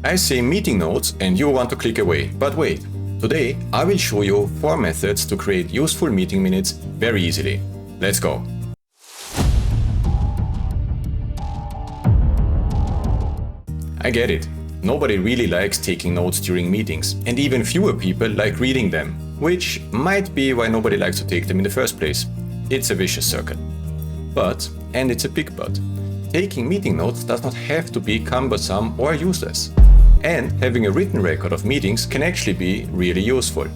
I say meeting notes and you want to click away, but wait. Today, I will show you 4 methods to create useful meeting minutes very easily. Let's go! I get it. Nobody really likes taking notes during meetings, and even fewer people like reading them, which might be why nobody likes to take them in the first place. It's a vicious circle. But, and it's a big but, taking meeting notes does not have to be cumbersome or useless. And having a written record of meetings can actually be really useful.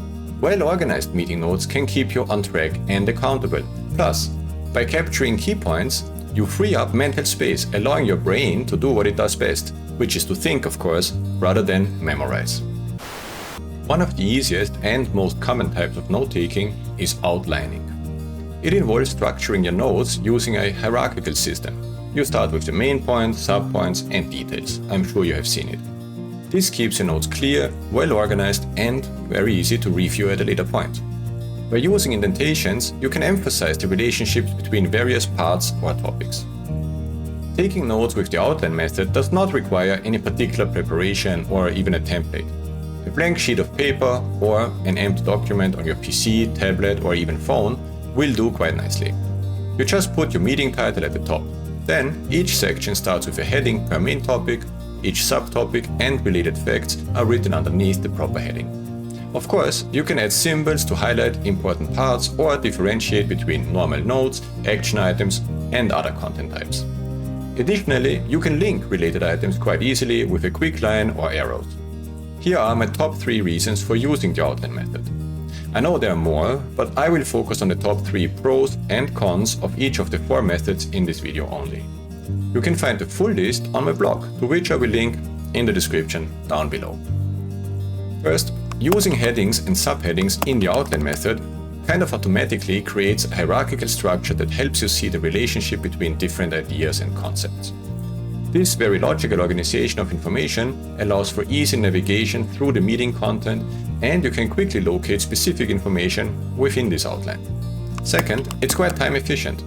Well-organized meeting notes can keep you on track and accountable. Plus, by capturing key points, you free up mental space, allowing your brain to do what it does best, which is to think, of course, rather than memorize. One of the easiest and most common types of note-taking is outlining. It involves structuring your notes using a hierarchical system. You start with the main points, sub-points, and details. I'm sure you have seen it. This keeps your notes clear, well-organized, and very easy to review at a later point. By using indentations, you can emphasize the relationships between various parts or topics. Taking notes with the outline method does not require any particular preparation or even a template. A blank sheet of paper or an empty document on your PC, tablet, or even phone will do quite nicely. You just put your meeting title at the top. Then, each section starts with a heading per main topic. Each subtopic and related facts are written underneath the proper heading. Of course, you can add symbols to highlight important parts or differentiate between normal notes, action items, and other content types. Additionally, you can link related items quite easily with a quick line or arrows. Here are my top 3 reasons for using the outline method. I know there are more, but I will focus on the top 3 pros and cons of each of the 4 methods in this video only. You can find the full list on my blog, to which I will link in the description down below. First, using headings and subheadings in the outline method kind of automatically creates a hierarchical structure that helps you see the relationship between different ideas and concepts. This very logical organization of information allows for easy navigation through the meeting content, and you can quickly locate specific information within this outline. Second, it's quite time efficient.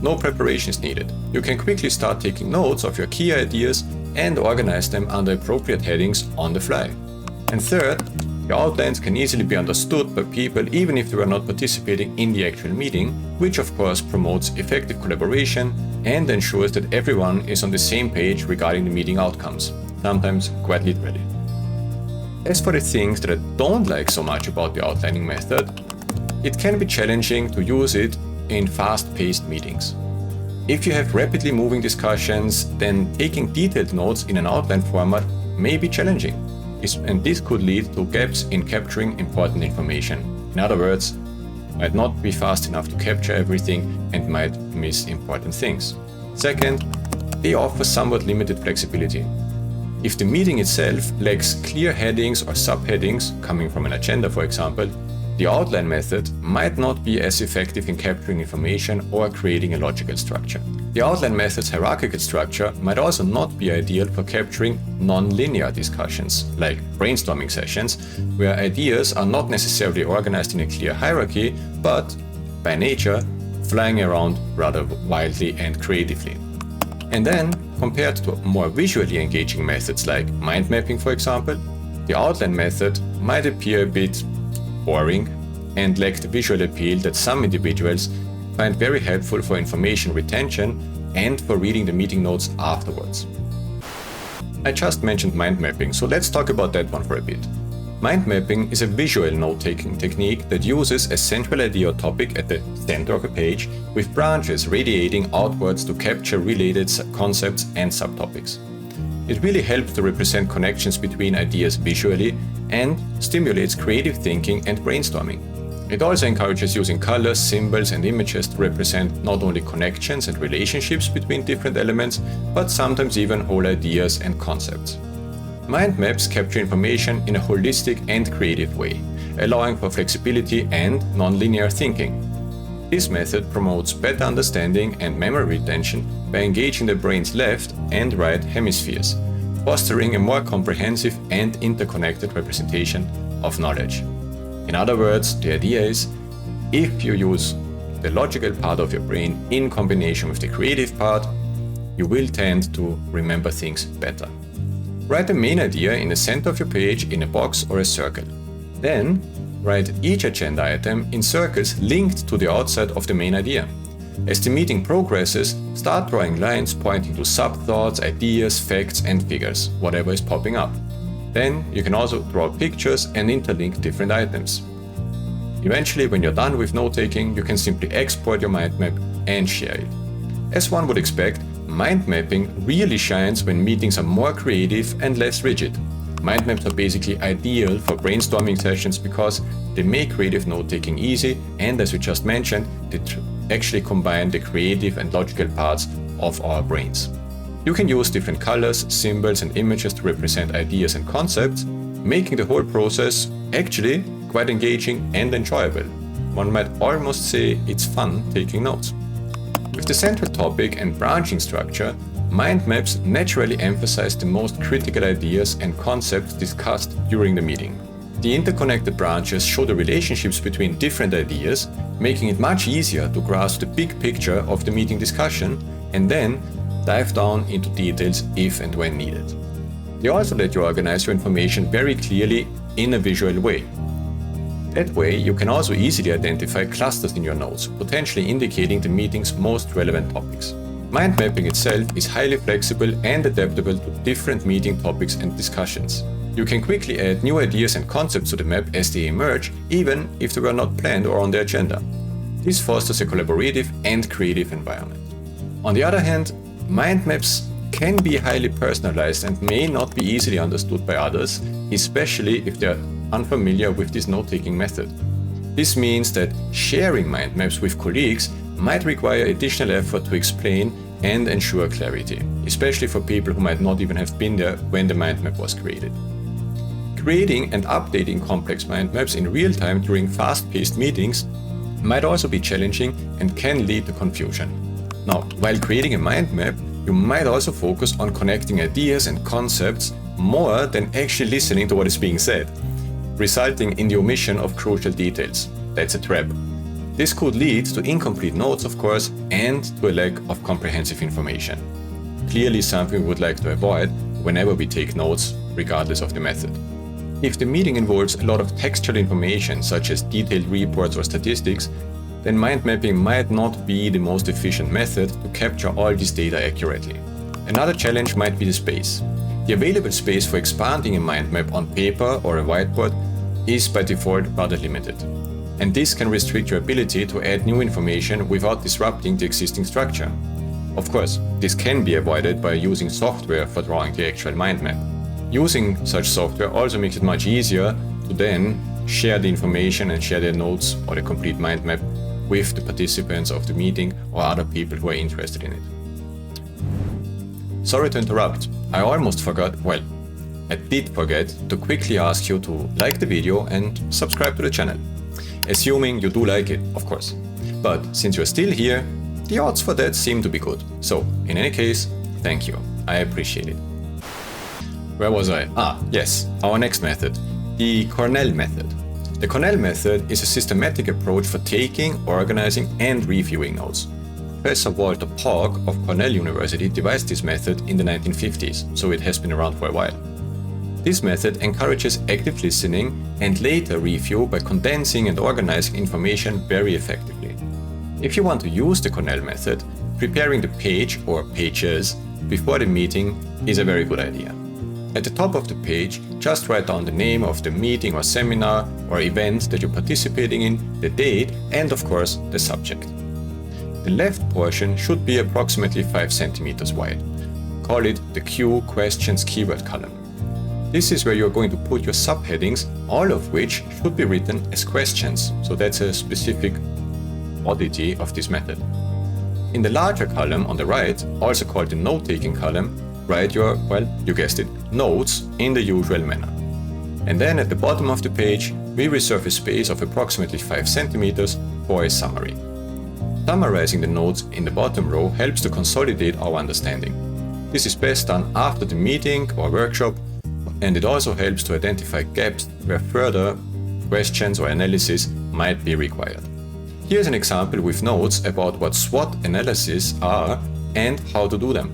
No preparation is needed. You can quickly start taking notes of your key ideas and organize them under appropriate headings on the fly. And third, your outlines can easily be understood by people even if they are not participating in the actual meeting, which of course promotes effective collaboration and ensures that everyone is on the same page regarding the meeting outcomes, sometimes quite literally. As for the things that I don't like so much about the outlining method, it can be challenging to use it in fast-paced meetings. If you have rapidly moving discussions, then taking detailed notes in an outline format may be challenging, and this could lead to gaps in capturing important information. In other words, might not be fast enough to capture everything and might miss important things. Second, they offer somewhat limited flexibility. If the meeting itself lacks clear headings or subheadings, coming from an agenda for example, the outline method might not be as effective in capturing information or creating a logical structure. The outline method's hierarchical structure might also not be ideal for capturing non-linear discussions, like brainstorming sessions, where ideas are not necessarily organized in a clear hierarchy, but, by nature, flying around rather wildly and creatively. And then, compared to more visually engaging methods like mind mapping, for example, the outline method might appear a bit boring and lack the visual appeal that some individuals find very helpful for information retention and for reading the meeting notes afterwards. I just mentioned mind mapping, so let's talk about that one for a bit. Mind mapping is a visual note-taking technique that uses a central idea or topic at the center of a page with branches radiating outwards to capture related concepts and subtopics. It really helps to represent connections between ideas visually and stimulates creative thinking and brainstorming. It also encourages using colors, symbols, and images to represent not only connections and relationships between different elements, but sometimes even whole ideas and concepts. Mind maps capture information in a holistic and creative way, allowing for flexibility and non-linear thinking. This method promotes better understanding and memory retention by engaging the brain's left and right hemispheres, fostering a more comprehensive and interconnected representation of knowledge. In other words, the idea is, if you use the logical part of your brain in combination with the creative part, you will tend to remember things better. Write the main idea in the center of your page in a box or a circle. Then, write each agenda item in circles linked to the outside of the main idea. As the meeting progresses, start drawing lines pointing to sub-thoughts, ideas, facts and figures, whatever is popping up. Then you can also draw pictures and interlink different items. Eventually, when you're done with note-taking, you can simply export your mind map and share it. As one would expect, mind mapping really shines when meetings are more creative and less rigid. Mind maps are basically ideal for brainstorming sessions because they make creative note-taking easy, and as we just mentioned, they actually combine the creative and logical parts of our brains. You can use different colors, symbols and images to represent ideas and concepts, making the whole process actually quite engaging and enjoyable. One might almost say it's fun taking notes. With the central topic and branching structure, mind maps naturally emphasize the most critical ideas and concepts discussed during the meeting. The interconnected branches show the relationships between different ideas, making it much easier to grasp the big picture of the meeting discussion and then dive down into details if and when needed. They also let you organize your information very clearly in a visual way. That way, you can also easily identify clusters in your notes, potentially indicating the meeting's most relevant topics. Mind mapping itself is highly flexible and adaptable to different meeting topics and discussions. You can quickly add new ideas and concepts to the map as they emerge, even if they were not planned or on the agenda. This fosters a collaborative and creative environment. On the other hand, mind maps can be highly personalized and may not be easily understood by others, especially if they are unfamiliar with this note-taking method. This means that sharing mind maps with colleagues might require additional effort to explain and ensure clarity, especially for people who might not even have been there when the mind map was created. Creating and updating complex mind maps in real time during fast-paced meetings might also be challenging and can lead to confusion. Now, while creating a mind map, you might also focus on connecting ideas and concepts more than actually listening to what is being said, resulting in the omission of crucial details. That's a trap. This could lead to incomplete notes, of course, and to a lack of comprehensive information. Clearly something we would like to avoid whenever we take notes, regardless of the method. If the meeting involves a lot of textual information, such as detailed reports or statistics, then mind mapping might not be the most efficient method to capture all this data accurately. Another challenge might be the space. The available space for expanding a mind map on paper or a whiteboard is by default rather limited. And this can restrict your ability to add new information without disrupting the existing structure. Of course, this can be avoided by using software for drawing the actual mind map. Using such software also makes it much easier to then share the information and share their notes or the complete mind map with the participants of the meeting or other people who are interested in it. Sorry to interrupt, I almost forgot, well, I did forget to quickly ask you to like the video and subscribe to the channel. Assuming you do like it, of course. But since you're still here, the odds for that seem to be good. So, in any case, thank you. I appreciate it. Where was I? Yes, our next method, the Cornell method. The Cornell method is a systematic approach for taking, organizing, and reviewing notes. Professor Walter Pauk of Cornell University devised this method in the 1950s, so it has been around for a while. This method encourages active listening and later review by condensing and organizing information very effectively. If you want to use the Cornell method, preparing the page or pages before the meeting is a very good idea. At the top of the page, just write down the name of the meeting or seminar or event that you're participating in, the date, and of course, the subject. The left portion should be approximately 5 centimeters wide. Call it the Q questions keyword column. This is where you're going to put your subheadings, all of which should be written as questions, so that's a specific oddity of this method. In the larger column on the right, also called the note-taking column, write your, well, you guessed it, notes in the usual manner. And then at the bottom of the page, we reserve a space of approximately 5 centimeters for a summary. Summarizing the notes in the bottom row helps to consolidate our understanding. This is best done after the meeting or workshop, and it also helps to identify gaps where further questions or analysis might be required. Here's an example with notes about what SWOT analyses are and how to do them.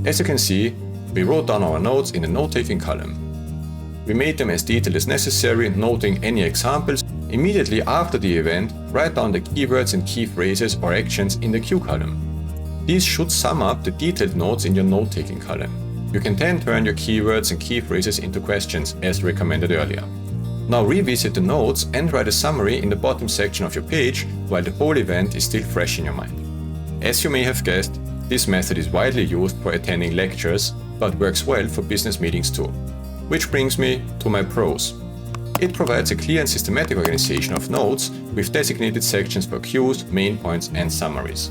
As you can see, We wrote down our notes in the note-taking column. We made them as detailed as necessary, noting any examples. Immediately after the event, write down the keywords and key phrases or actions in the Q column. These should sum up the detailed notes in your note-taking column. You can then turn your keywords and key phrases into questions, as recommended earlier. Now revisit the notes and write a summary in the bottom section of your page while the whole event is still fresh in your mind. As you may have guessed, this method is widely used for attending lectures, but works well for business meetings too. Which brings me to my pros. It provides a clear and systematic organization of notes with designated sections for cues, main points, and summaries.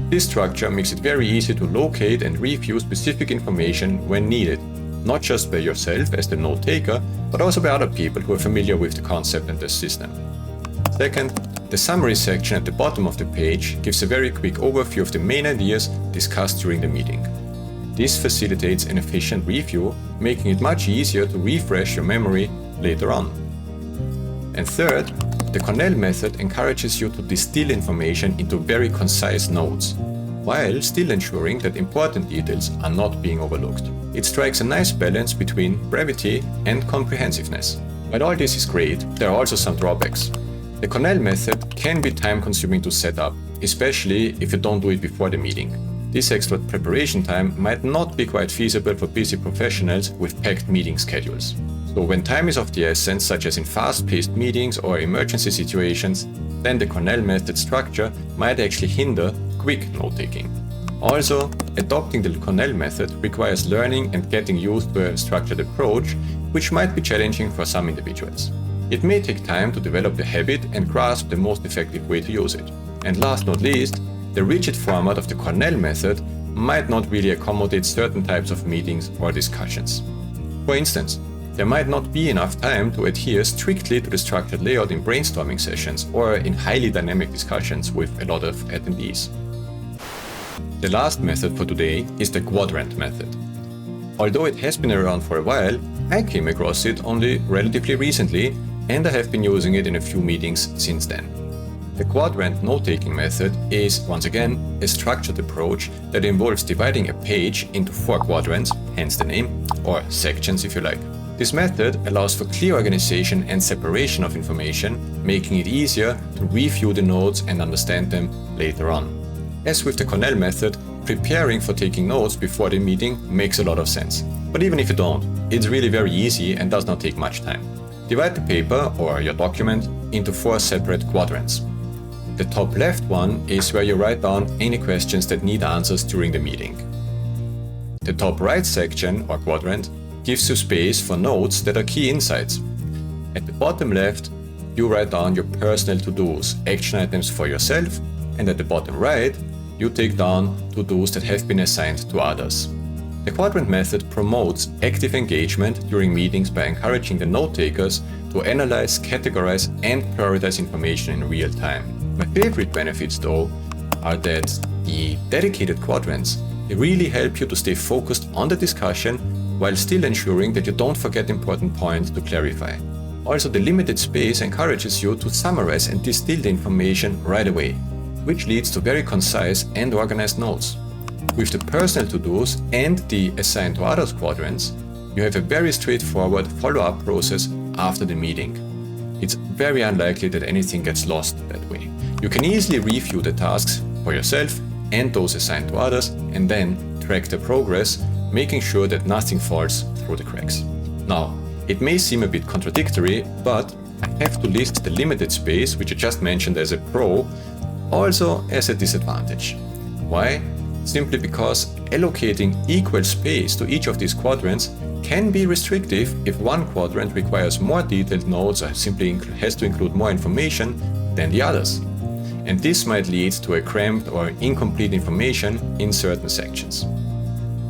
This structure makes it very easy to locate and review specific information when needed, not just by yourself as the note taker, but also by other people who are familiar with the concept and the system. Second, the summary section at the bottom of the page gives a very quick overview of the main ideas discussed during the meeting. This facilitates an efficient review, making it much easier to refresh your memory later on. And third, the Cornell method encourages you to distill information into very concise notes, while still ensuring that important details are not being overlooked. It strikes a nice balance between brevity and comprehensiveness. While all this is great, there are also some drawbacks. The Cornell method can be time-consuming to set up, especially if you don't do it before the meeting. This extra preparation time might not be quite feasible for busy professionals with packed meeting schedules. So when time is of the essence, such as in fast-paced meetings or emergency situations, then the Cornell method structure might actually hinder quick note-taking. Also, adopting the Cornell method requires learning and getting used to a structured approach, which might be challenging for some individuals. It may take time to develop the habit and grasp the most effective way to use it. And last not least, the rigid format of the Cornell method might not really accommodate certain types of meetings or discussions. For instance, there might not be enough time to adhere strictly to the structured layout in brainstorming sessions or in highly dynamic discussions with a lot of attendees. The last method for today is the quadrant method. Although it has been around for a while, I came across it only relatively recently, and I have been using it in a few meetings since then. The quadrant note-taking method is, once again, a structured approach that involves dividing a page into 4 quadrants, hence the name, or sections if you like. This method allows for clear organization and separation of information, making it easier to review the notes and understand them later on. As with the Cornell method, preparing for taking notes before the meeting makes a lot of sense. But even if you don't, it's really very easy and does not take much time. Divide the paper or your document into 4 separate quadrants. The top left one is where you write down any questions that need answers during the meeting. The top right section or quadrant gives you space for notes that are key insights. At the bottom left, you write down your personal to-dos, action items for yourself, and at the bottom right, you take down to-dos that have been assigned to others. The quadrant method promotes active engagement during meetings by encouraging the note-takers to analyze, categorize, and prioritize information in real time. My favorite benefits, though, are that the dedicated quadrants really help you to stay focused on the discussion while still ensuring that you don't forget important points to clarify. Also, the limited space encourages you to summarize and distill the information right away, which leads to very concise and organized notes. With the personal to-dos and the assigned to others quadrants, you have a very straightforward follow-up process after the meeting. It's very unlikely that anything gets lost that way. You can easily review the tasks for yourself and those assigned to others, and then track the progress, making sure that nothing falls through the cracks. Now, it may seem a bit contradictory, but I have to list the limited space, which I just mentioned as a pro, also as a disadvantage. Why? Simply because allocating equal space to each of these quadrants can be restrictive if one quadrant requires more detailed notes or simply has to include more information than the others. And this might lead to a cramped or incomplete information in certain sections.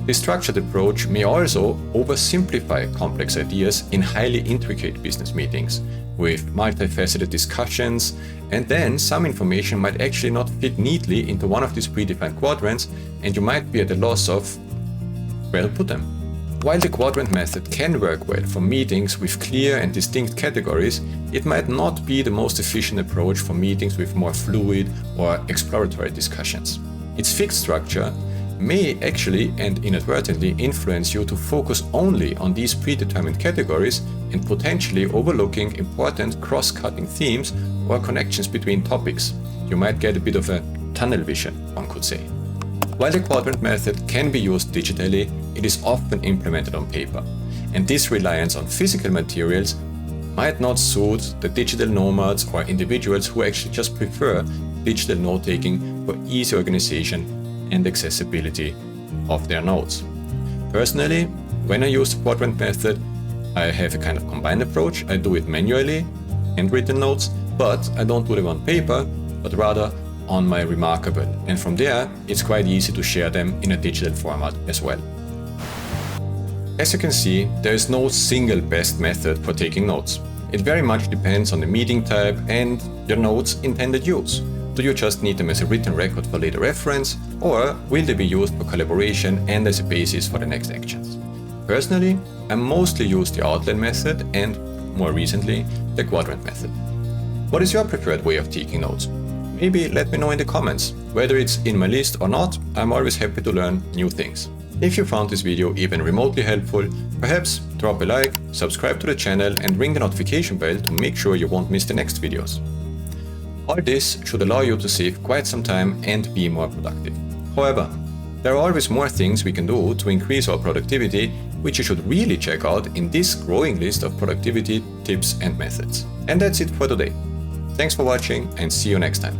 This structured approach may also oversimplify complex ideas in highly intricate business meetings, with multifaceted discussions, and then some information might actually not fit neatly into one of these predefined quadrants, and you might be at a loss of where to put them. While the quadrant method can work well for meetings with clear and distinct categories, it might not be the most efficient approach for meetings with more fluid or exploratory discussions. Its fixed structure may actually and inadvertently influence you to focus only on these predetermined categories and potentially overlooking important cross-cutting themes or connections between topics. You might get a bit of a tunnel vision, one could say. While the quadrant method can be used digitally, it is often implemented on paper, and this reliance on physical materials might not suit the digital nomads or individuals who actually just prefer digital note-taking for easy organization and accessibility of their notes. Personally, when I use the quadrant method, I have a kind of combined approach. I do it manually, handwritten notes, but I don't do them on paper, but rather on my Remarkable. And from there, it's quite easy to share them in a digital format as well. As you can see, there is no single best method for taking notes. It very much depends on the meeting type and your notes' intended use. Do you just need them as a written record for later reference, or will they be used for collaboration and as a basis for the next actions? Personally, I mostly use the outline method and, more recently, the quadrant method. What is your preferred way of taking notes? Maybe let me know in the comments. Whether it's in my list or not, I'm always happy to learn new things. If you found this video even remotely helpful, perhaps drop a like, subscribe to the channel and ring the notification bell to make sure you won't miss the next videos. All this should allow you to save quite some time and be more productive. However, there are always more things we can do to increase our productivity, which you should really check out in this growing list of productivity tips and methods. And that's it for today. Thanks for watching and see you next time.